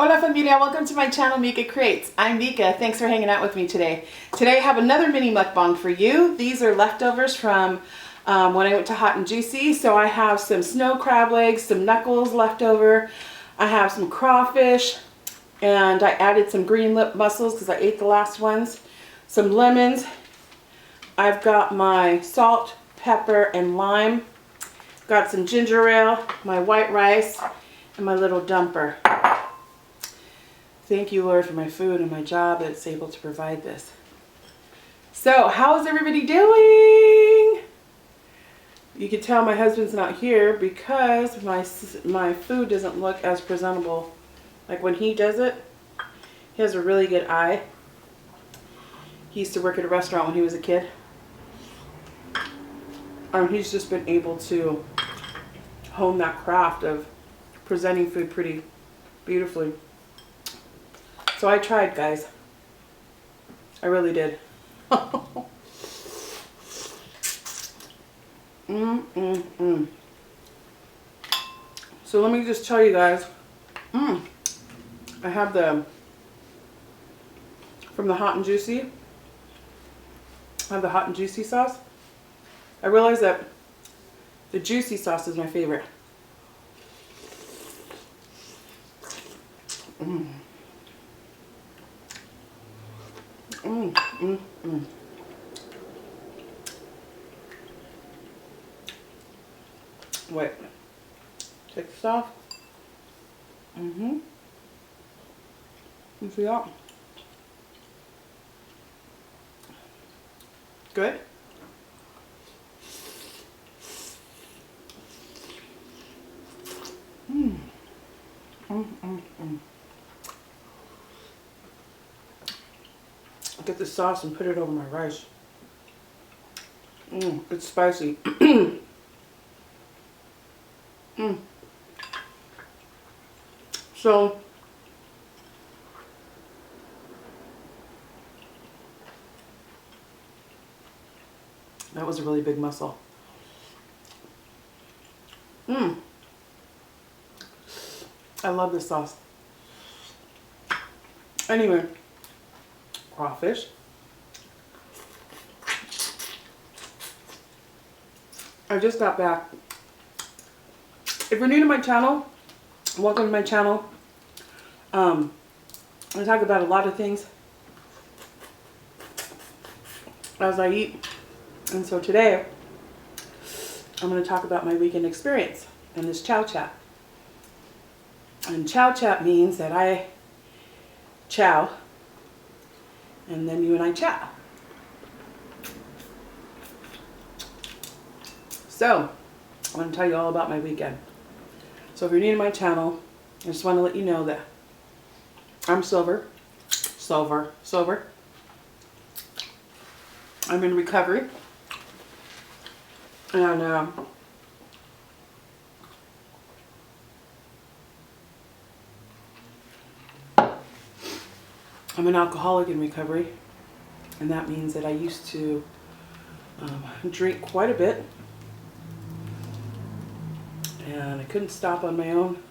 Hola Familia, welcome to my channel Mika Creates. I'm Mika, thanks for hanging out with me today. Today I have another mini mukbang for you. These are leftovers from when I went to Hot and Juicy. So I have some snow crab legs, some knuckles left over. I have some crawfish, and I added some green lip mussels because I ate the last ones. Some lemons. I've got my salt, pepper, and lime. Got some ginger ale, my white rice, and my little dumper. Thank you, Lord, for my food and my job that's able to provide this. So, how is everybody doing? You can tell my husband's not here because my food doesn't look as presentable. Like when he does it, he has a really good eye. He used to work at a restaurant when he was a kid. He's just been able to hone that craft of presenting food pretty beautifully. So I tried, guys. I really did. So let me just tell you guys. I have from the Hot and Juicy. I have the Hot and Juicy sauce. I realized that the juicy sauce is my favorite. Wait. Take this off. You see that? Good. Get the sauce and put it over my rice. It's spicy. So that was a really big mussel. I love this sauce. Anyway, crawfish. I just got back. If you're new to my channel, welcome to my channel. I talk about a lot of things as I eat. And so today, I'm going to talk about my weekend experience and this Chow Chat. And Chow Chat means that I chow, and then you and I chat. So, I want to tell you all about my weekend. So if you're new to my channel, I just want to let you know that I'm sober. I'm in recovery. And I'm an alcoholic in recovery. And that means that I used to drink quite a bit. And I couldn't stop on my own.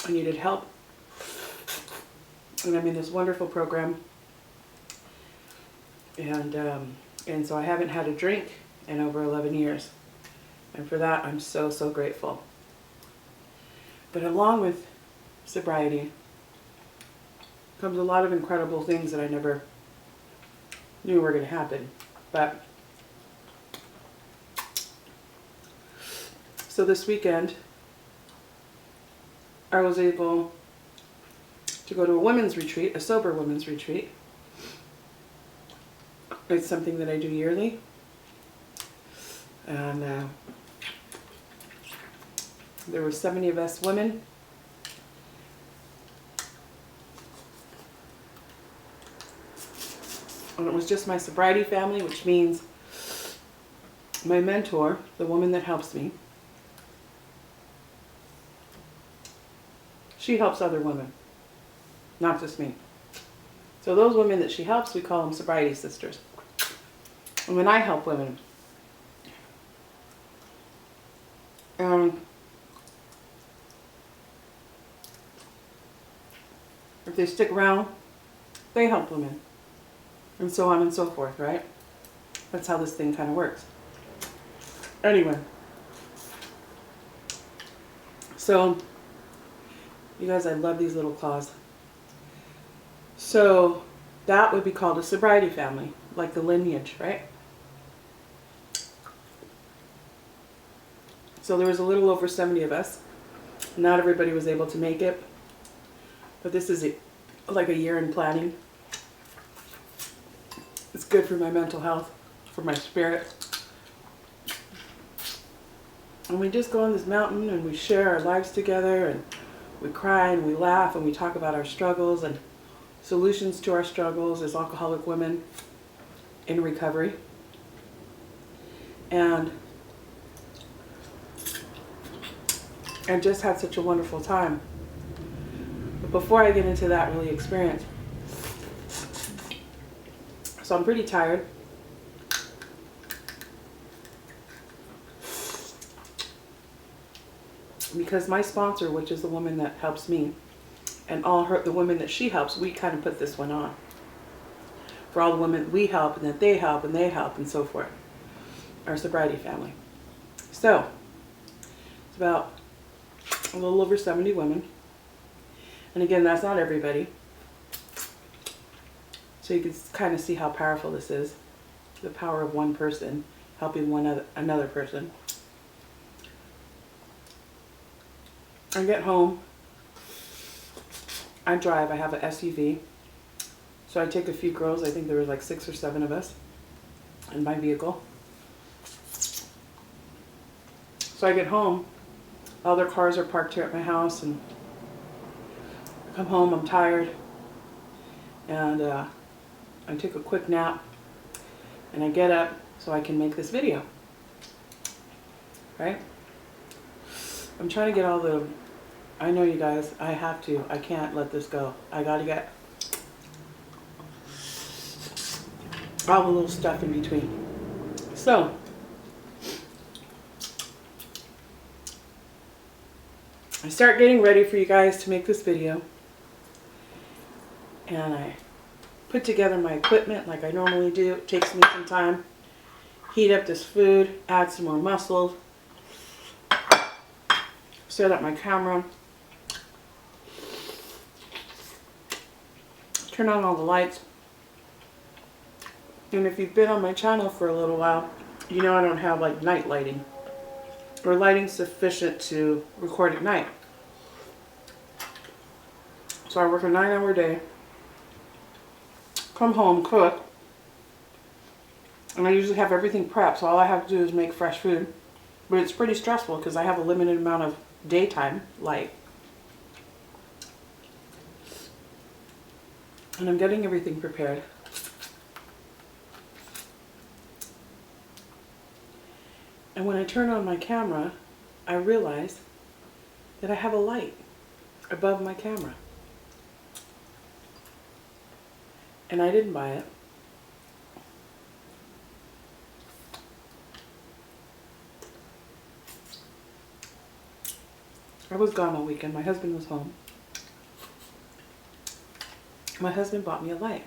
I needed help. And I'm in this wonderful program. And so I haven't had a drink in over 11 years. And for that, I'm so, so grateful. But along with sobriety comes a lot of incredible things that I never knew were going to happen. But so this weekend, I was able to go to a women's retreat, a sober women's retreat. It's something that I do yearly. And there were 70 of us women. And it was just my sobriety family, which means my mentor, the woman that helps me, she helps other women, not just me. So those women that she helps, we call them sobriety sisters. And when I help women, if they stick around, they help women. And so on and so forth, right? That's how this thing kind of works. Anyway. So, you guys, I love these little claws. So, that would be called a sobriety family, like the lineage, right? So there was a little over 70 of us. Not everybody was able to make it, but this is like a year in planning. It's good for my mental health, for my spirit. And we just go on this mountain and we share our lives together, and we cry and we laugh and we talk about our struggles and solutions to our struggles as alcoholic women in recovery. And I just had such a wonderful time. But before I get into that really experience, so I'm pretty tired. Because my sponsor, which is the woman that helps me, and the women that she helps, we kind of put this one on. For all the women we help and that they help and they help and so forth. Our sobriety family. So, it's about a little over 70 women. And again, that's not everybody. So you can kind of see how powerful this is. The power of one person helping another person. I get home. I drive. I have an SUV. So I take a few girls. I think there was like 6 or 7 of us in my vehicle. So I get home. All their cars are parked here at my house, and I come home. I'm tired, and I take a quick nap, and I get up so I can make this video. Right? I'm trying to get all the, I know you guys, I have to, I can't let this go. I gotta get all the little stuff in between. So, I start getting ready for you guys to make this video. And I put together my equipment like I normally do. It takes me some time. Heat up this food, add some more mussels. Set up my camera, turn on all the lights. And if you've been on my channel for a little while, you know I don't have like night lighting or lighting sufficient to record at night. So I work a 9-hour day, come home, cook, and I usually have everything prepped, so all I have to do is make fresh food. But it's pretty stressful because I have a limited amount of daytime light. And I'm getting everything prepared. And when I turn on my camera, I realize that I have a light above my camera. And I didn't buy it. I was gone all weekend. My husband was home. My husband bought me a light.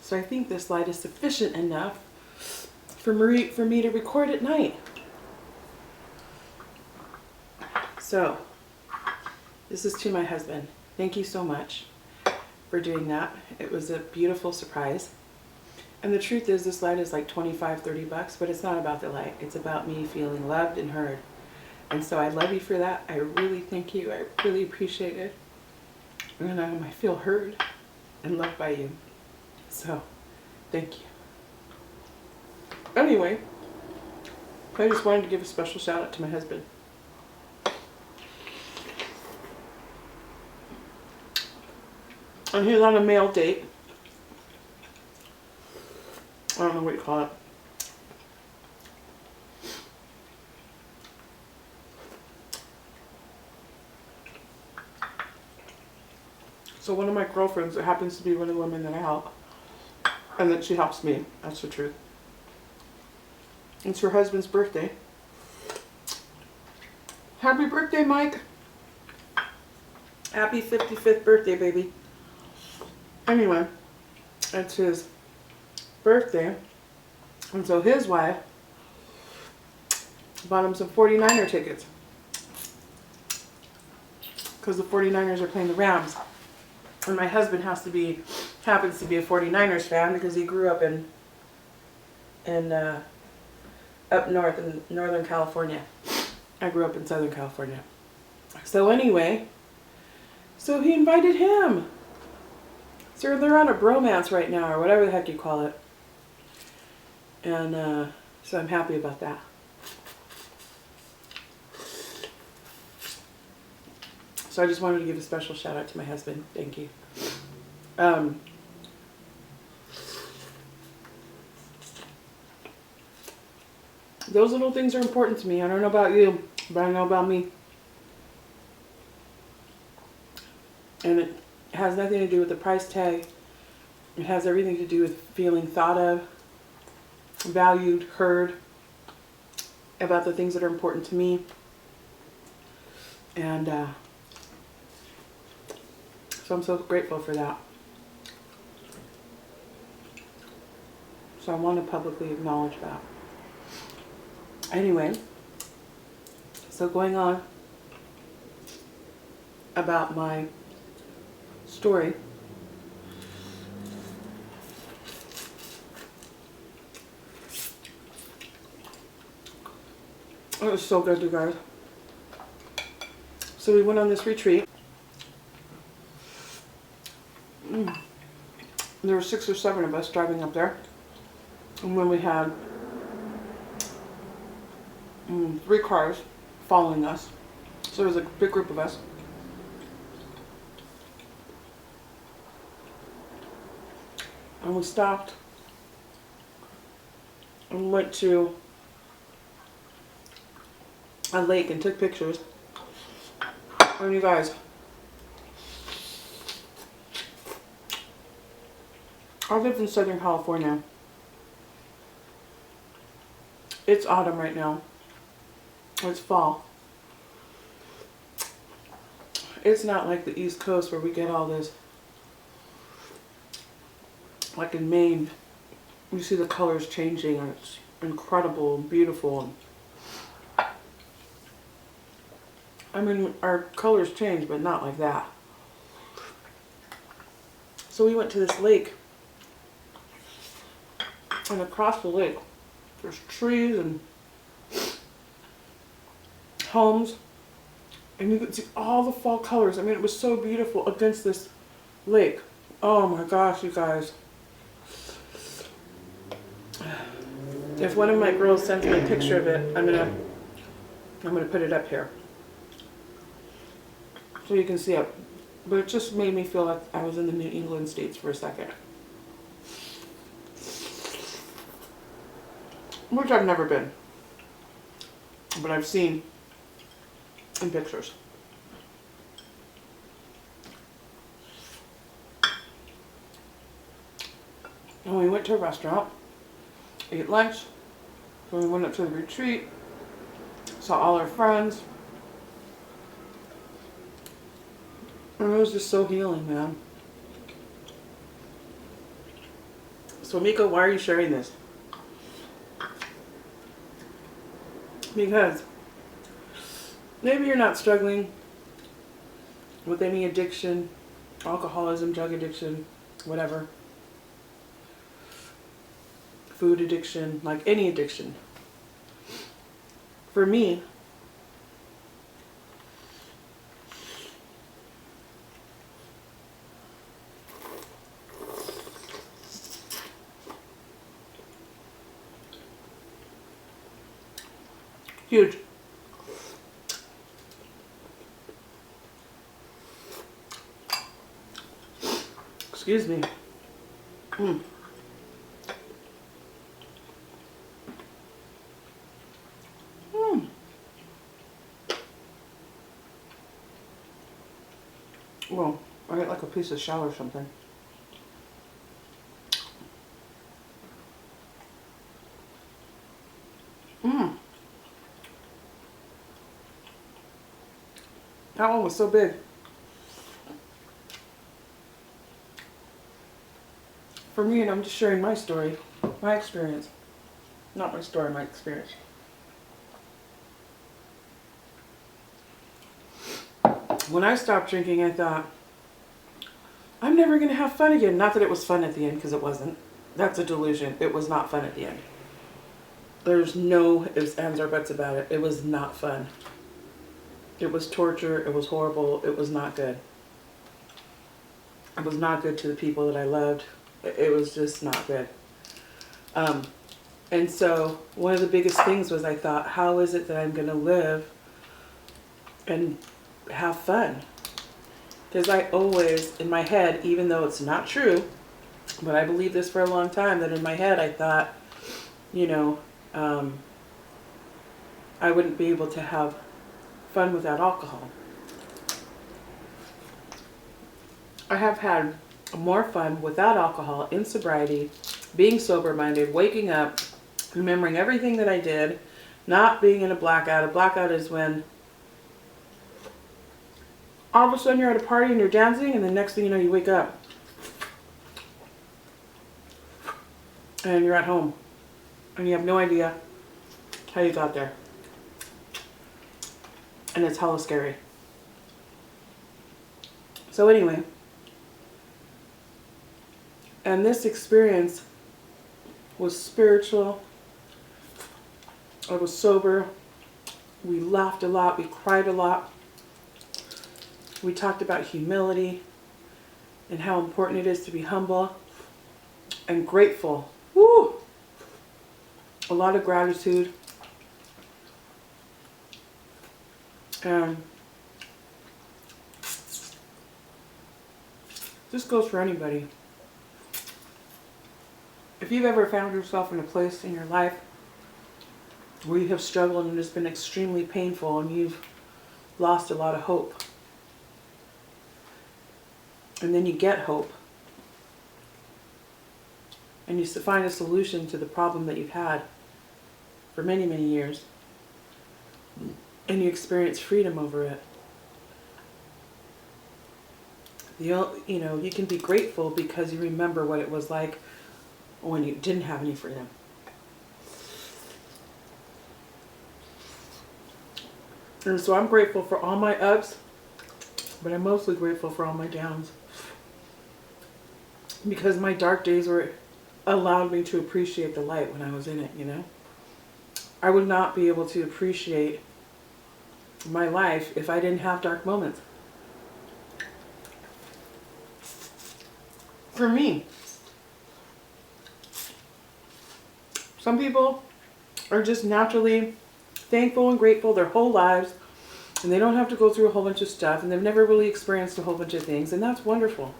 So I think this light is sufficient enough for me to record at night. So, this is to my husband. Thank you so much for doing that. It was a beautiful surprise. And the truth is, this light is like $25-30, but it's not about the light. It's about me feeling loved and heard. And so I love you for that. I really thank you. I really appreciate it. And I feel heard and loved by you. So, thank you. Anyway, I just wanted to give a special shout out to my husband. And he's on a male date. I don't know what you call it. So one of my girlfriends, it happens to be one of the women that I help, and that she helps me. That's the truth. It's her husband's birthday. Happy birthday, Mike. Happy 55th birthday, baby. Anyway, it's his birthday, and so his wife bought him some 49er tickets because the 49ers are playing the Rams, and my husband happens to be a 49ers fan because he grew up in up north in Northern California. I grew up in Southern California. So anyway, so he invited him. So they're on a bromance right now, or whatever the heck you call it. And so I'm happy about that. So I just wanted to give a special shout out to my husband. Thank you. Those little things are important to me. I don't know about you, but I know about me. And it has nothing to do with the price tag. It has everything to do with feeling thought of, valued, heard about the things that are important to me. And so I'm so grateful for that. So I want to publicly acknowledge that. Anyway, so going on about my story. It was so good, you guys. So we went on this retreat. There were 6 or 7 of us driving up there. And when we had 3 cars following us. So there was a big group of us. And we stopped and went to a lake and took pictures. And you guys, I live in Southern California. It's autumn right now. It's fall. It's not like the East Coast where we get all this, like in Maine, you see the colors changing and it's incredible and beautiful. I mean, our colors change, but not like that. So we went to this lake, and across the lake, there's trees and homes, and you could see all the fall colors. I mean, it was so beautiful against this lake. Oh my gosh, you guys. If one of my girls sends me a picture of it, I'm gonna put it up here so you can see it. But it just made me feel like I was in the New England states for a second, which I've never been, but I've seen in pictures. And we went to a restaurant, ate lunch, then we went up to the retreat, saw all our friends, and it was just so healing, man. So Mika, why are you sharing this? Because maybe you're not struggling with any addiction, alcoholism, drug addiction, whatever, food addiction, like any addiction. For me, huge. Excuse me. Well, I get like a piece of shell or something. That one was so big. for me, and I'm just sharing my story, my experience. Not my story, my experience. When I stopped drinking, I thought, I'm never going to have fun again. Not that it was fun at the end, because it wasn't. That's a delusion. It was not fun at the end. There's no ifs, ands, or buts about it. It was not fun. It was torture. It was horrible. It was not good. It was not good to the people that I loved. It was just not good. And so one of the biggest things was I thought, how is it that I'm going to live and have fun? Because I always, in my head, even though it's not true, but I believed this for a long time, that in my head I thought, you know, I wouldn't be able to have fun without alcohol. I have had more fun without alcohol, in sobriety, being sober-minded, waking up, remembering everything that I did, not being in a blackout. A blackout is when all of a sudden you're at a party and you're dancing, and the next thing you know, you wake up and you're at home and you have no idea how you got there. And it's hella scary. So anyway, and this experience was spiritual. I was sober. We laughed a lot. We cried a lot. We talked about humility and how important it is to be humble and grateful. Woo! A lot of gratitude. And this goes for anybody. If you've ever found yourself in a place in your life where you have struggled and it's been extremely painful and you've lost a lot of hope, and then you get hope, and you find a solution to the problem that you've had for many, many years, and you experience freedom over it. You know, you can be grateful because you remember what it was like when you didn't have any freedom. And so I'm grateful for all my ups, but I'm mostly grateful for all my downs. Because my dark days allowed me to appreciate the light when I was in it, you know. I would not be able to appreciate my life if I didn't have dark moments. For me. Some people are just naturally thankful and grateful their whole lives, and they don't have to go through a whole bunch of stuff, and they've never really experienced a whole bunch of things, and that's wonderful.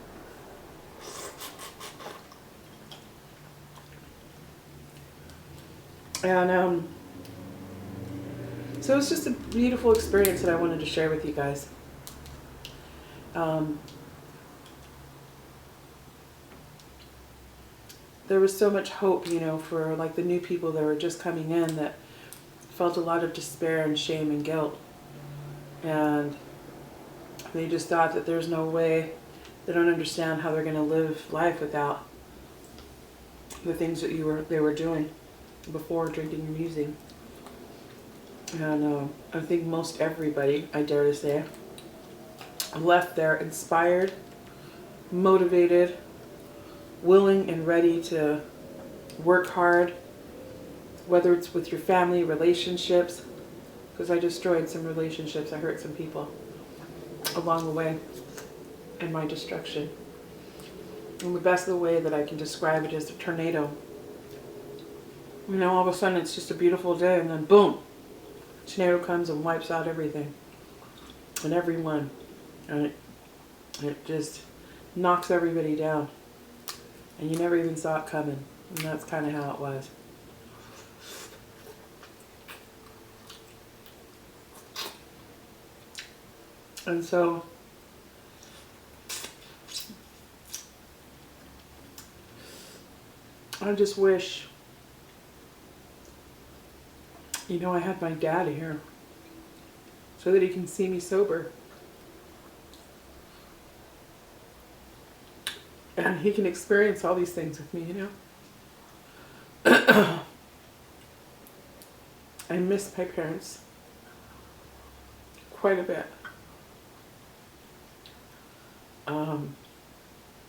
And so it's just a beautiful experience that I wanted to share with you guys. There was so much hope, you know, for like the new people that were just coming in that felt a lot of despair and shame and guilt. And they just thought that there's no way, they don't understand how they're going to live life without the things that they were doing before drinking and using. And I think most everybody, I dare to say, left there inspired, motivated, willing and ready to work hard, whether it's with your family, relationships, because I destroyed some relationships, I hurt some people along the way in my destruction. And the best of the way that I can describe it is a tornado. You know, all of a sudden it's just a beautiful day, and then boom, tornado comes and wipes out everything and everyone, and it just knocks everybody down, and you never even saw it coming. And that's kind of how it was. And so I just wish, you know, I had my dad here so that he can see me sober. And he can experience all these things with me, you know. I miss my parents quite a bit.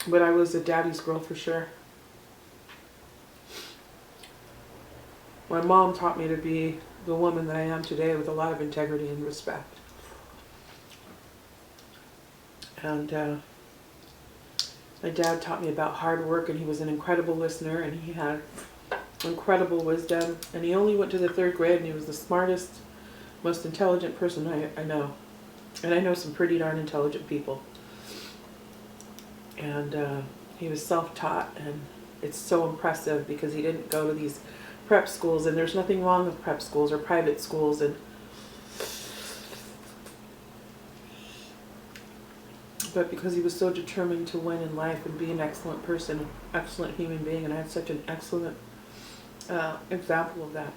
But I was a daddy's girl for sure. My mom taught me to be the woman that I am today with a lot of integrity and respect. And my dad taught me about hard work, and he was an incredible listener, and he had incredible wisdom. And he only went to the 3rd grade, and he was the smartest, most intelligent person I know. And I know some pretty darn intelligent people. And he was self-taught, and it's so impressive because he didn't go to these prep schools, and there's nothing wrong with prep schools or private schools, but because he was so determined to win in life and be an excellent person, excellent human being, and I had such an excellent example of that.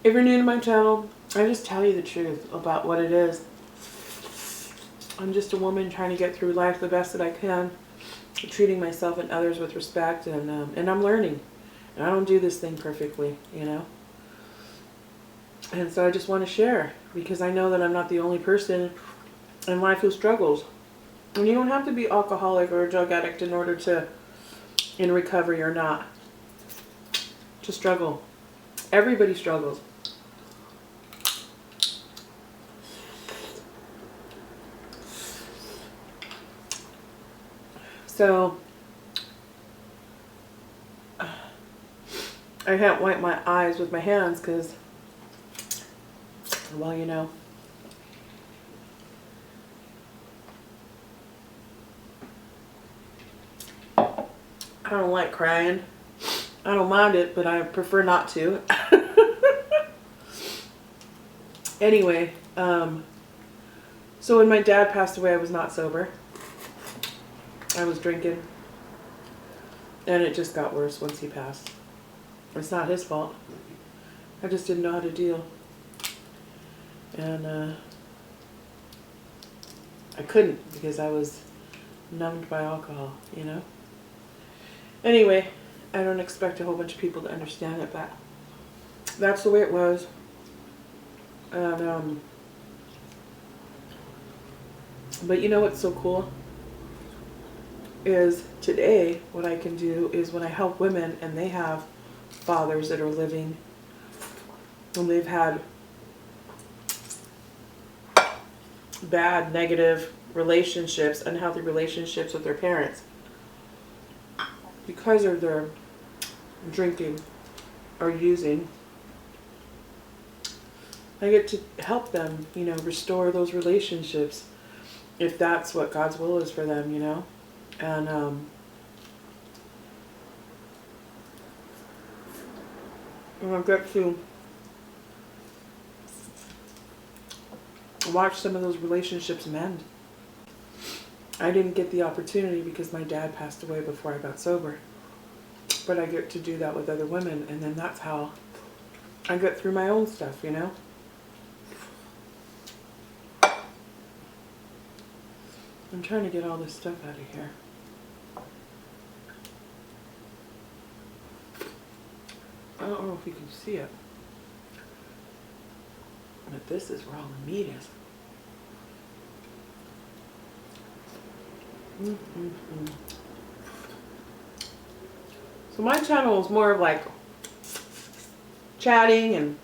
If you're new to my channel, I just tell you the truth about what it is. I'm just a woman trying to get through life the best that I can, treating myself and others with respect, and I'm learning. And I don't do this thing perfectly, you know. And so I just want to share, because I know that I'm not the only person in life who struggles. And you don't have to be alcoholic or a drug addict in order to, in recovery or not, to struggle. Everybody struggles. So I can't wipe my eyes with my hands because, well, you know, I don't like crying. I don't mind it, but I prefer not to. Anyway, so when my dad passed away, I was not sober. I was drinking. And it just got worse once he passed. It's not his fault. I just didn't know how to deal. And I couldn't, because I was numbed by alcohol, you know? Anyway, I don't expect a whole bunch of people to understand it, but that's the way it was. And but you know what's so cool? Is today what I can do is when I help women and they have fathers that are living and they've had bad, negative relationships, unhealthy relationships with their parents because of their drinking or using, I get to help them, you know, restore those relationships if that's what God's will is for them, you know. And I get to watch some of those relationships mend. I didn't get the opportunity because my dad passed away before I got sober. But I get to do that with other women, and then that's how I get through my own stuff, you know? I'm trying to get all this stuff out of here. I don't know if you can see it, but this is where all the meat is. So my channel is more of like chatting and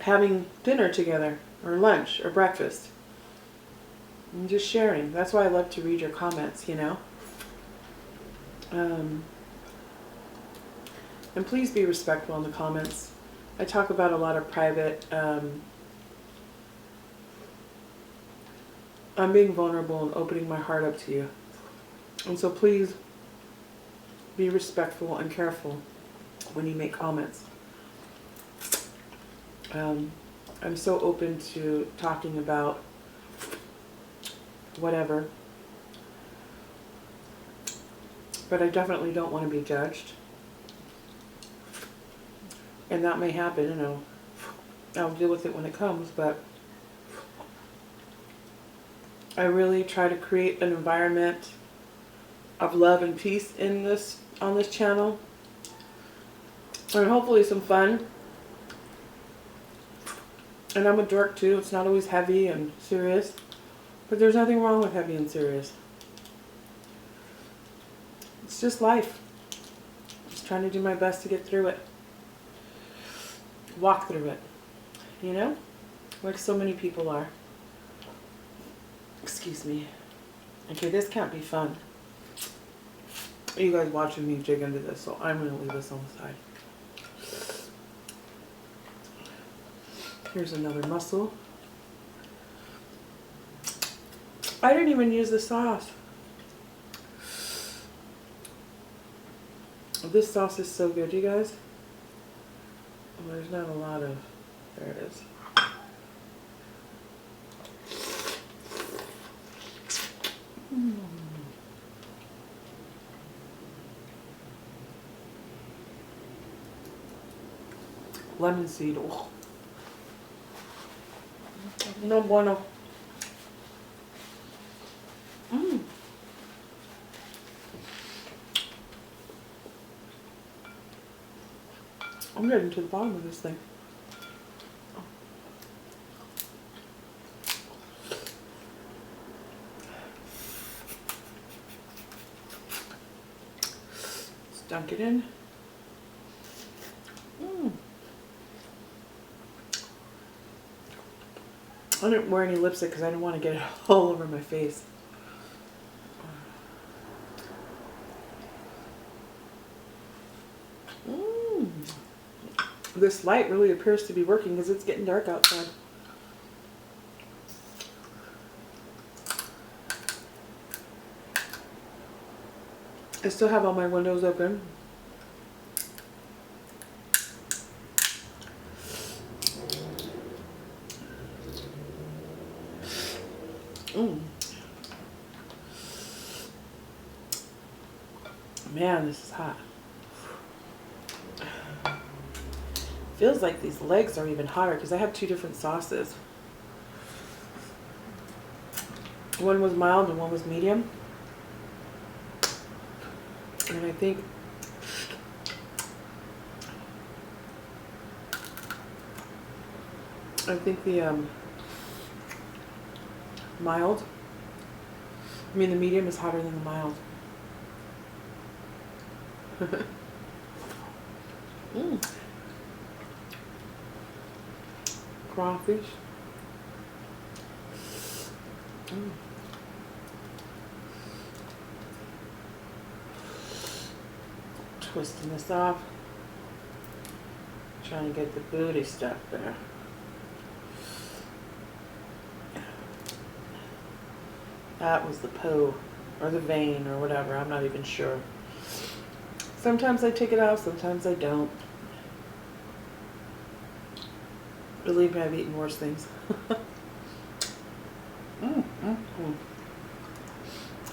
having dinner together, or lunch, or breakfast. And just sharing. That's why I love to read your comments, you know. And please be respectful in the comments. I talk about a lot of private, I'm being vulnerable and opening my heart up to you. And so please be respectful and careful when you make comments. I'm so open to talking about whatever, but I definitely don't want to be judged. And that may happen, you know. I'll deal with it when it comes, but I really try to create an environment of love and peace on this channel, and hopefully some fun. And I'm a dork too. It's not always heavy and serious, but there's nothing wrong with heavy and serious. It's just life. Just trying to do my best to get through it. Walk through it. You know? Like so many people are. Excuse me. Okay, this can't be fun. You guys watching me dig into this, so I'm going to leave this on the side. Here's another mussel. I didn't even use the sauce. This sauce is so good, you guys. Oh, there's not a lot of... There it is. Lemon seed. Oh. No bueno. I'm getting to the bottom of this thing. Let's dunk it in. I didn't wear any lipstick because I didn't want to get it all over my face. This light really appears to be working because it's getting dark outside. I still have all my windows open. Man, this is hot. Feels like these legs are even hotter because I have two different sauces. One was mild and one was medium. And I think the the medium is hotter than the mild. Crawfish. Twisting this off. Trying to get the booty stuff there. That was the po, or the vein, or whatever. I'm not even sure. Sometimes I take it out, sometimes I don't. Believe me, I've eaten worse things.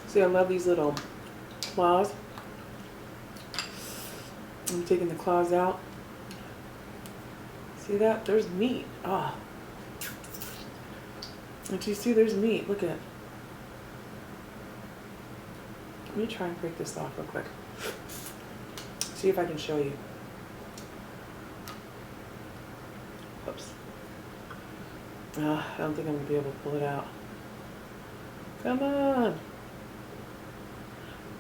See, I love these little claws. I'm taking the claws out. See that? There's meat. Ah. And you see there's meat. Look at it. Let me try and break this off real quick. See if I can show you. Oops. I don't think I'm going to be able to pull it out. Come on.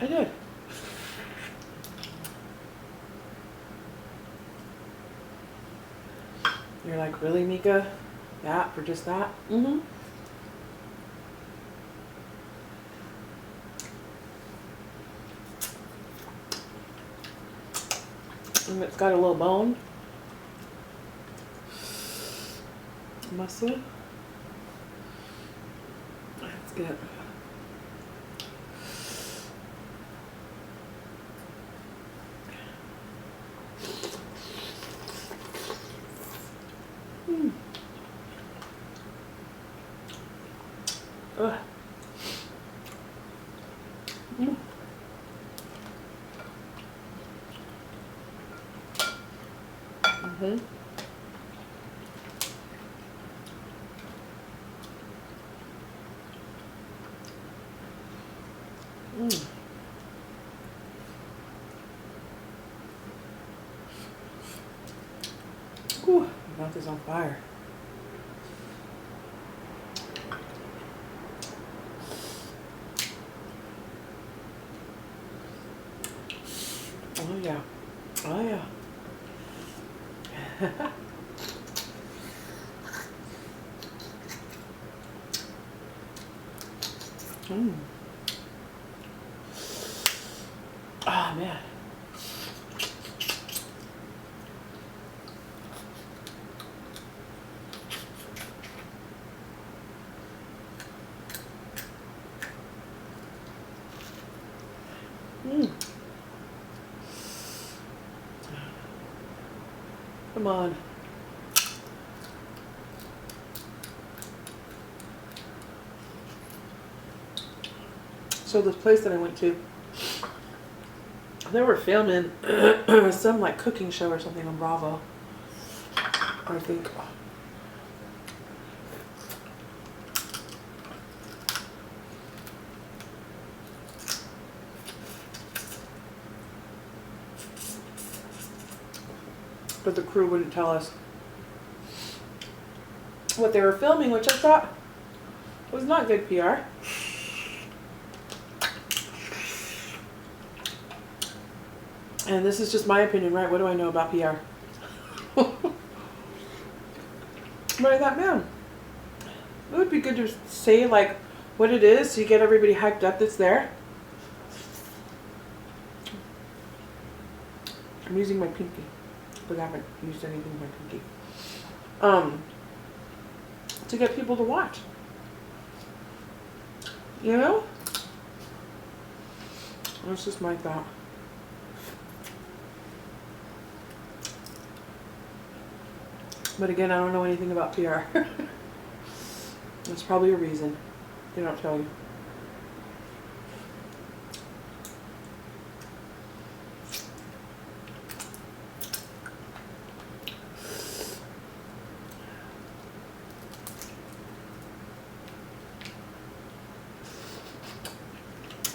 I did. You're like, really, Mika? That for just that? Mm-hmm. And it's got a little bone. Muscle. Let's get Mm. Ooh, my mouth is on fire. Oh yeah. Oh yeah. Mm. Oh man. Mm. Come on. So this place that I went to, they were filming some like cooking show or something on Bravo, I think. But the crew wouldn't tell us what they were filming, which I thought was not good PR. And this is just my opinion, right? What do I know about PR? But I thought, man, it would be good to say like what it is so you get everybody hyped up that's there. I'm using my pinky, but I haven't used anything with my pinky. To get people to watch. You know? That's just my thought. But again, I don't know anything about PR. There's probably a reason they don't tell you.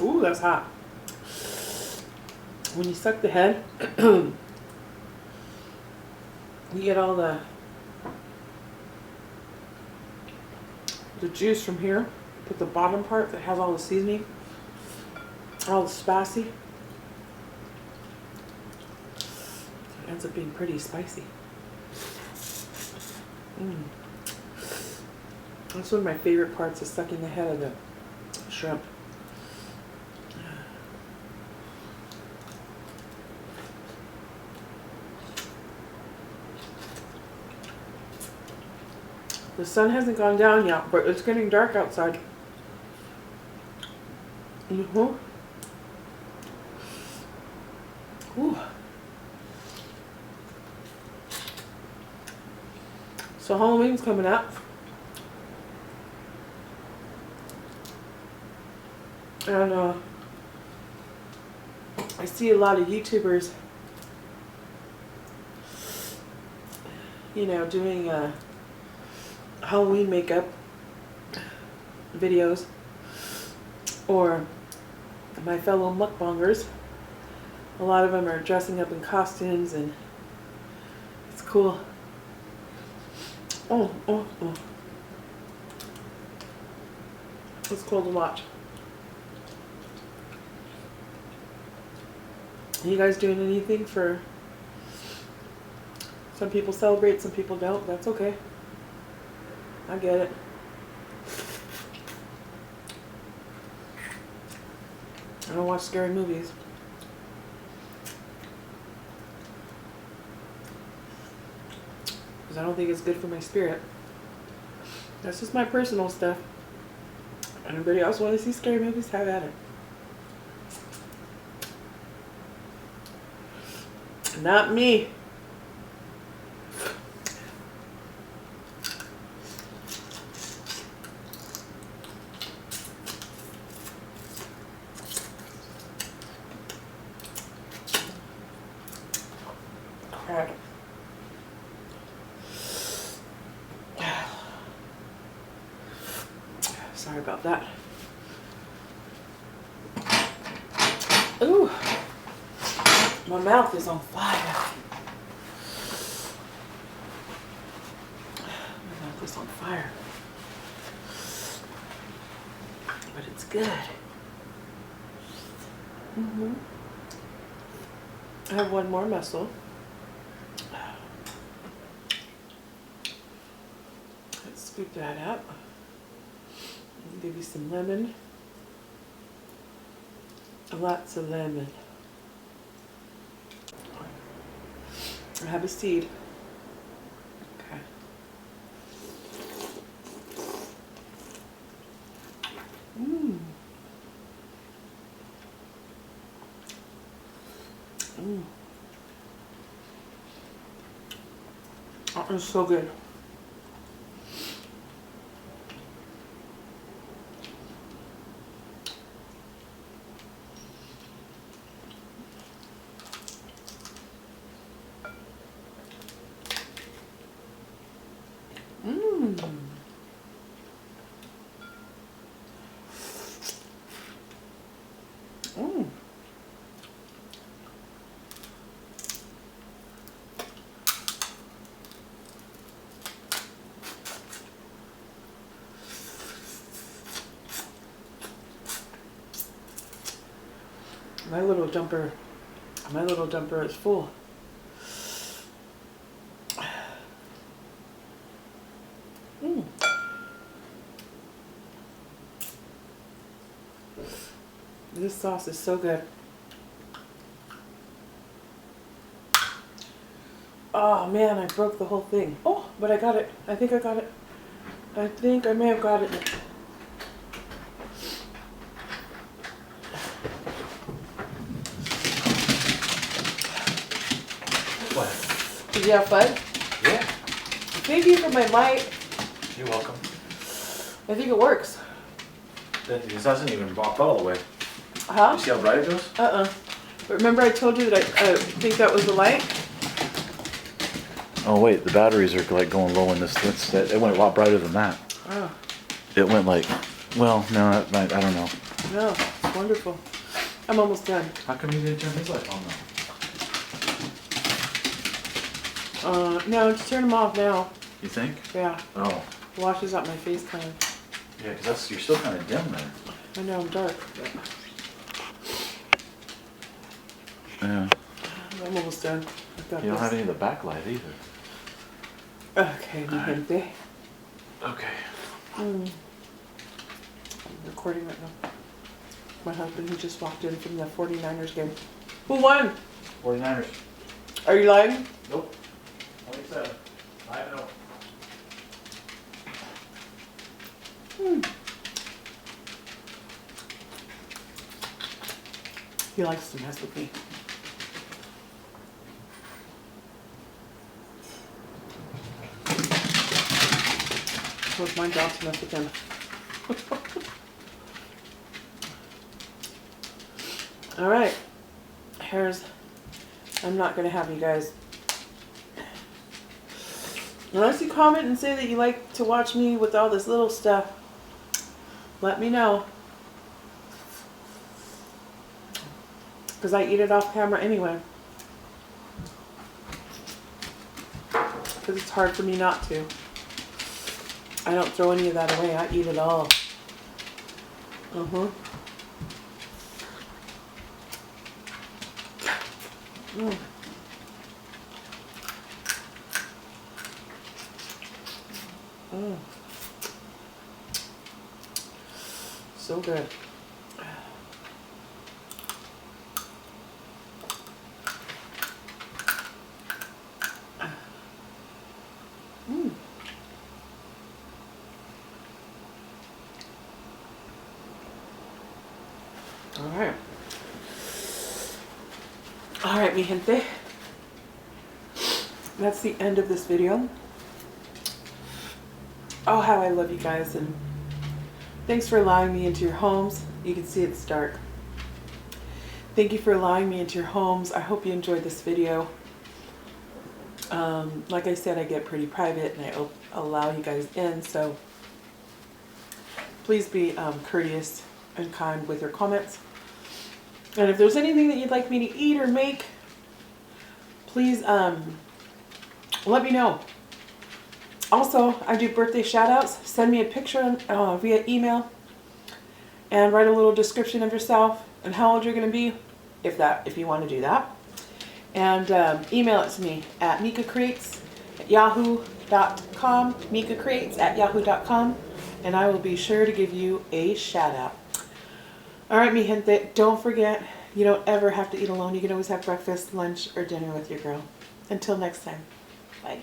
Ooh, that's hot. When you suck the head, you get all the juice from here. Put the bottom part that has all the seasoning, all the spicy. It ends up being pretty spicy. That's one of my favorite parts, is sucking the head of the shrimp. The sun hasn't gone down yet, but it's getting dark outside. Ooh. So Halloween's coming up. And I see a lot of YouTubers, you know, doing Halloween makeup videos, or my fellow mukbangers. A lot of them are dressing up in costumes, and it's cool. Oh. It's cool to watch. Are you guys doing anything for... Some people celebrate, some people don't. That's okay. I get it. I don't watch scary movies. Because I don't think it's good for my spirit. That's just my personal stuff. Anybody else want to see scary movies? Have at it. Not me. Crap. Sorry about that. Ooh, my mouth is on fire. My mouth is on fire. But it's good. I have one more mussel. Let's scoop that up. I'll give you some lemon. Lots of lemon. I have a seed. Okay. Mmm. Mmm. Oh, it's so good. Mmm. Mmm. My little jumper is full. Mm. This sauce is so good. Oh man, I broke the whole thing. Oh, but I got it. I think I got it. I think I may have got it. What? Did you have fun? Yeah. Thank you for my light. You're welcome. I think it works. This hasn't even popped all the way. Huh? You see how bright it goes? But remember I told you that I think that was the light? Oh wait, the batteries are like going low in this. It went a lot brighter than that. Oh. It went like, well, no, I don't know. No, it's wonderful. I'm almost done. How come you didn't turn his light on though? No, just turn them off now. You think? Yeah. Oh. Washes out my face kind of. Yeah, because you're still kind of dim there. I know, I'm dark. Yeah. I'm almost done. I've got You don't this. have any of the backlight either. Okay, mi gente. Okay. I'm recording right now. My husband, who just walked in from the 49ers game. Who won? 49ers. Are you lying? Nope. 27. I know. He likes to mess with me. So it's my job to mess with him. All right. I'm not going to have you guys. Unless you comment and say that you like to watch me with all this little stuff, let me know. Because I eat it off camera anyway. Because it's hard for me not to. I don't throw any of that away. I eat it all. Mm. So good. All right, mi gente. That's the end of this video. Oh, how I love you guys, and thanks for allowing me into your homes. You can see it's dark. Thank you for allowing me into your homes. I hope you enjoyed this video. Like I said, I get pretty private and I allow you guys in, so please be courteous and kind with your comments. And if there's anything that you'd like me to eat or make, please let me know. Also, I do birthday shout outs. Send me a picture via email and write a little description of yourself and how old you're going to be, if you want to do that. And email it to me at mikacreates@yahoo.com, mikacreates@yahoo.com, and I will be sure to give you a shout out. All right, mi gente, don't forget, you don't ever have to eat alone. You can always have breakfast, lunch, or dinner with your girl. Until next time, bye.